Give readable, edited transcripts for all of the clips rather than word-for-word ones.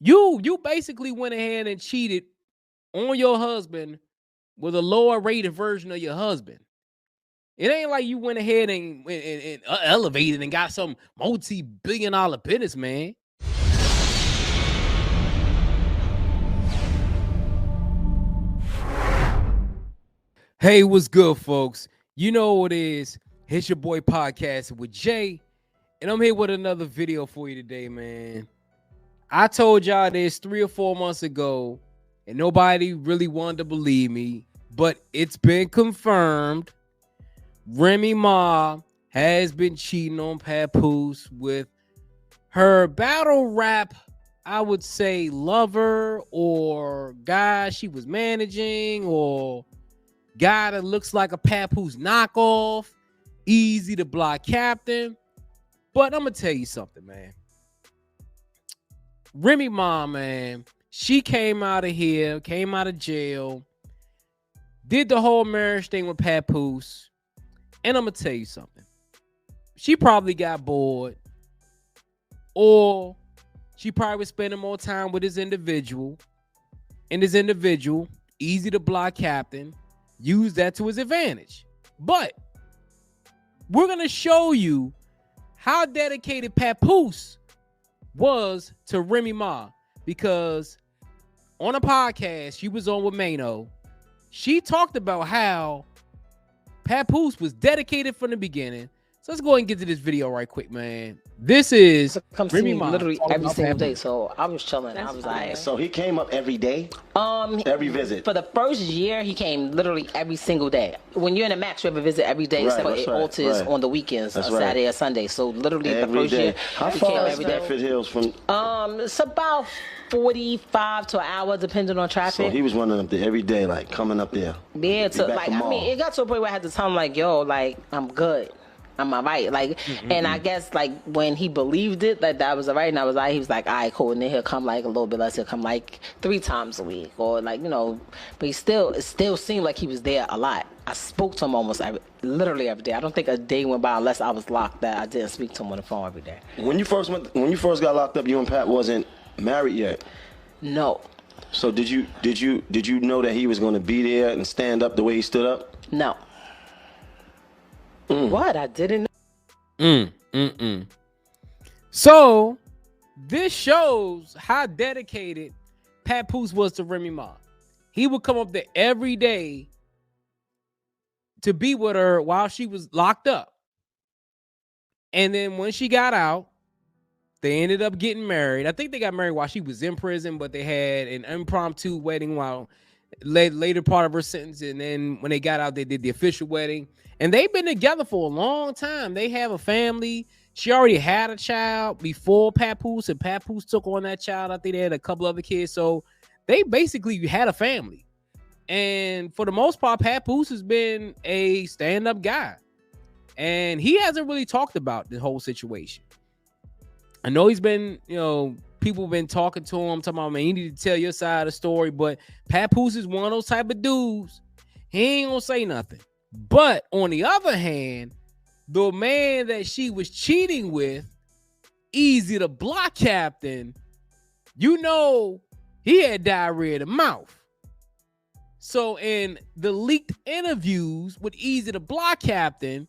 You basically went ahead and cheated on your husband with a lower rated version of your husband. It ain't like you went ahead and elevated and got some multi-billion-dollar business, man. Hey, what's good, folks? You know what it is. It's your boy Podcasting with Jay, and I'm here with another video for you today, man. I told y'all this 3 or 4 months ago, and nobody really wanted to believe me, but it's been confirmed. Remy Ma has been cheating on Papoose with her battle rap, I would say, lover or guy she was managing or guy that looks like a Papoose knockoff, Eazy the block captain. But I'm going to tell you something, man. Remy Ma, man, she came out of here, came out of jail, did the whole marriage thing with Papoose. And I'm going to tell you something. She probably got bored, or she probably was spending more time with this individual. And this individual, Eazy the block captain, used that to his advantage. But we're going to show you how dedicated Papoose was to Remy Ma, because on a podcast she was on with Mano, she talked about how Papoose was dedicated from the beginning. So let's go ahead and get to this video right quick, man. This is Remy Ma literally every single day. So I was chilling. I was like, so he came up every day? Every visit? For the first year, he came literally every single day. When you're in a match, you have a visit every day, except for it alters on the weekends, Saturday or Sunday. So literally the first year, he came every day. How far is Stafford Hills from? It's about 45 to an hour, depending on traffic. So he was running up there every day, like coming up there. Yeah, so like, I mean, it got to a point where I had to tell him, like, yo, like, I'm good. I'm all right. Like, and I guess, like, when he believed it, that was all right, and I was like, he was like, all right, cool. And then he'll come, like, a little bit less. He'll come, like, 3 times a week, or, like, you know, but it still seemed like he was there a lot. I spoke to him almost literally every day. I don't think a day went by unless I was locked that I didn't speak to him on the phone every day. When you first got locked up, you and Pat wasn't married yet? No. So did you know that he was going to be there and stand up the way he stood up? No. What? I didn't know. So this shows how dedicated Papoose was to Remy Ma. He would come up there every day to be with her while she was locked up. And then when she got out, they ended up getting married. I think they got married while she was in prison, but they had an impromptu wedding while later part of her sentence. And then when they got out, they did the official wedding. And they've been together for a long time. They have a family. She already had a child before Papoose, and Papoose took on that child. I think they had a couple other kids. So they basically had a family. And for the most part, Papoose has been a stand-up guy. And he hasn't really talked about the whole situation. I know he's been, you know, people have been talking to him, talking about, man, you need to tell your side of the story. But Papoose is one of those type of dudes. He ain't gonna say nothing. But on the other hand, the man that she was cheating with, Eazy the block captain, you know, he had diarrhea in the mouth. So in the leaked interviews with Eazy the block captain,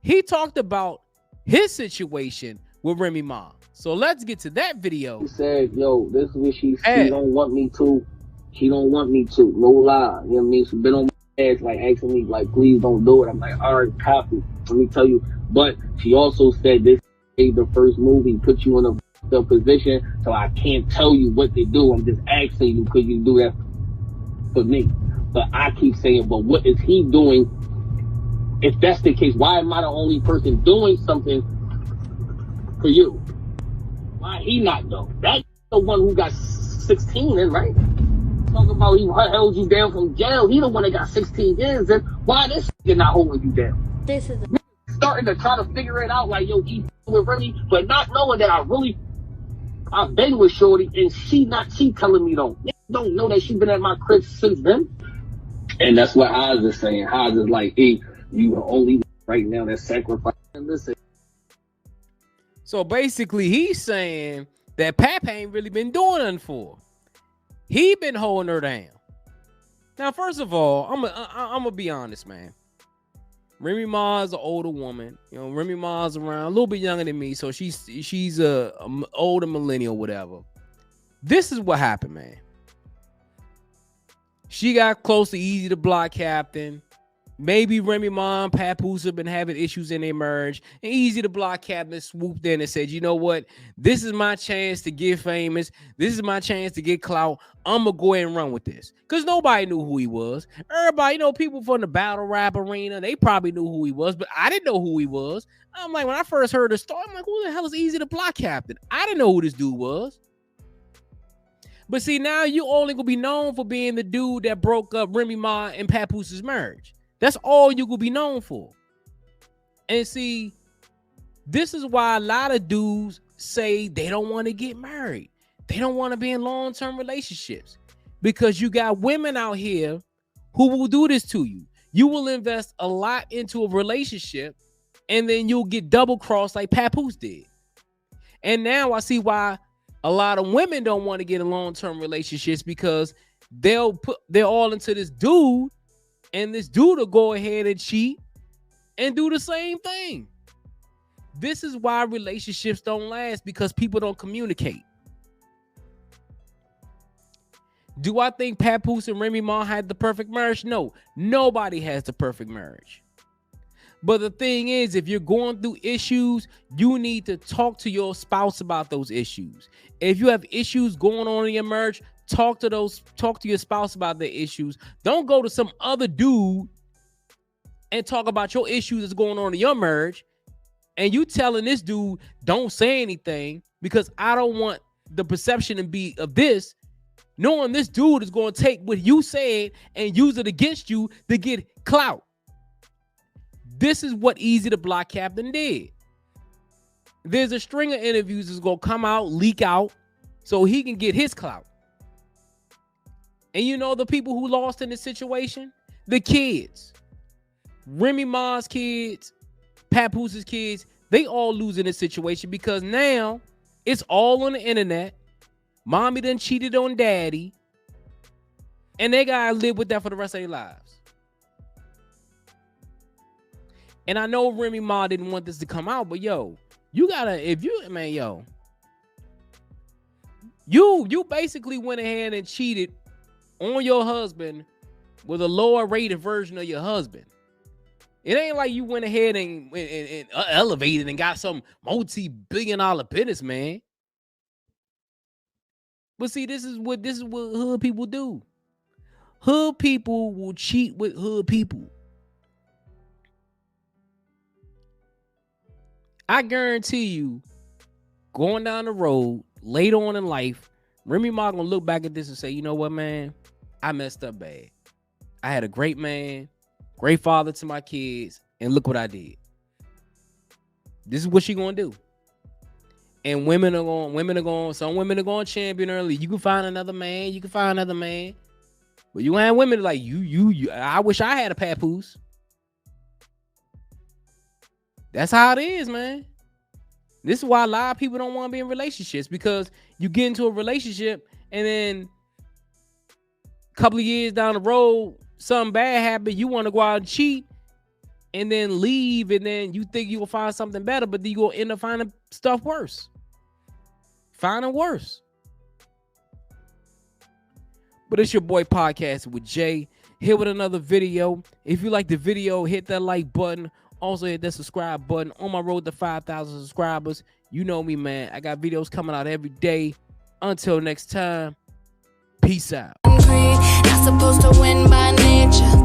he talked about his situation with Remy Ma. So let's get to that video. He said, yo, this is what she don't want me to. She don't want me to. No lie. You know what I mean? She been on my ass, like, asking me, like, please don't do it. I'm like, all right, copy. Let me tell you. But she also said this is the first movie, put you in a position, so I can't tell you what to do. I'm just asking you, could you do that for me? But I keep saying, but what is he doing? If that's the case, why am I the only person doing something for you? Why he not though? That's the one who got 16 in, right? Talking about he held you down from jail. He the one that got 16 years in. Why this nigga not holding you down? This is starting to try to figure it out, like, yo, he with Remy, but not knowing that I've been with Shorty, and she telling me don't know that she been at my crib since then. And that's what Oz is saying. Oz is like, hey, you the only right now that sacrificing. Listen. So basically, he's saying that Pap ain't really been doing nothing for. He been holding her down. Now, first of all, I'm gonna be honest, man. Remy Ma is an older woman. You know, Remy Ma's around a little bit younger than me, so she's a older millennial, whatever. This is what happened, man. She got close to Eazy the Block Captain. Maybe Remy Ma and Papoose have been having issues in their marriage. And Eazy the Block Captain swooped in and said, you know what? This is my chance to get famous. This is my chance to get clout. I'm going to go ahead and run with this. Because nobody knew who he was. Everybody, you know, people from the battle rap arena, they probably knew who he was, but I didn't know who he was. I'm like, when I first heard the story, I'm like, who the hell is Eazy the Block Captain? I didn't know who this dude was. But see, now you only going to be known for being the dude that broke up Remy Ma and Papoose's marriage. That's all you could be known for. And see, this is why a lot of dudes say they don't want to get married. They don't want to be in long-term relationships because you got women out here who will do this to you. You will invest a lot into a relationship and then you'll get double-crossed like Papoose did. And now I see why a lot of women don't want to get in long-term relationships because they're all into this dude. And this dude will go ahead and cheat and do the same thing. This is why relationships don't last, because people don't communicate. Do I think Papoose and Remy Ma had the perfect marriage? No, nobody has the perfect marriage. But the thing is, if you're going through issues, you need to talk to your spouse about those issues. If you have issues going on in your marriage, talk to your spouse about their issues. Don't go to some other dude and talk about your issues that's going on in your marriage. And you telling this dude, don't say anything because I don't want the perception to be of this, knowing this dude is going to take what you said and use it against you to get clout. This is what Eazy the Block Captain did. There's a string of interviews that's going to come out, leak out, so he can get his clout. And you know the people who lost in this situation? The kids. Remy Ma's kids, Papoose's kids, they all lose in this situation because now it's all on the internet. Mommy done cheated on daddy. And they gotta live with that for the rest of their lives. And I know Remy Ma didn't want this to come out, but yo, you gotta, you basically went ahead and cheated on your husband with a lower rated version of your husband. It ain't like you went ahead and elevated and got some multi-billion-dollar business, man. But see, this is what hood people do. Hood people will cheat with hood people. I guarantee you, going down the road, later on in life, Remy Ma gonna look back at this and say, you know what, man? I messed up bad. I had a great man, great father to my kids, and look what I did. This is what she gonna do. And some women are going to champion early. You can find another man. But you have women like you. I wish I had a Papoose. That's how it is, man. This is why a lot of people don't want to be in relationships, because you get into a relationship and then a couple of years down the road, something bad happened. You want to go out and cheat and then leave, and then you think you will find something better, but then you will end up finding stuff worse. Finding worse. But it's your boy Podcasting with Jay, here with another video. If you like the video, hit that like button. Also hit that subscribe button. On my road to 5,000 subscribers. You know me, man. I got videos coming out every day. Until next time, peace out. Not supposed to win by nature.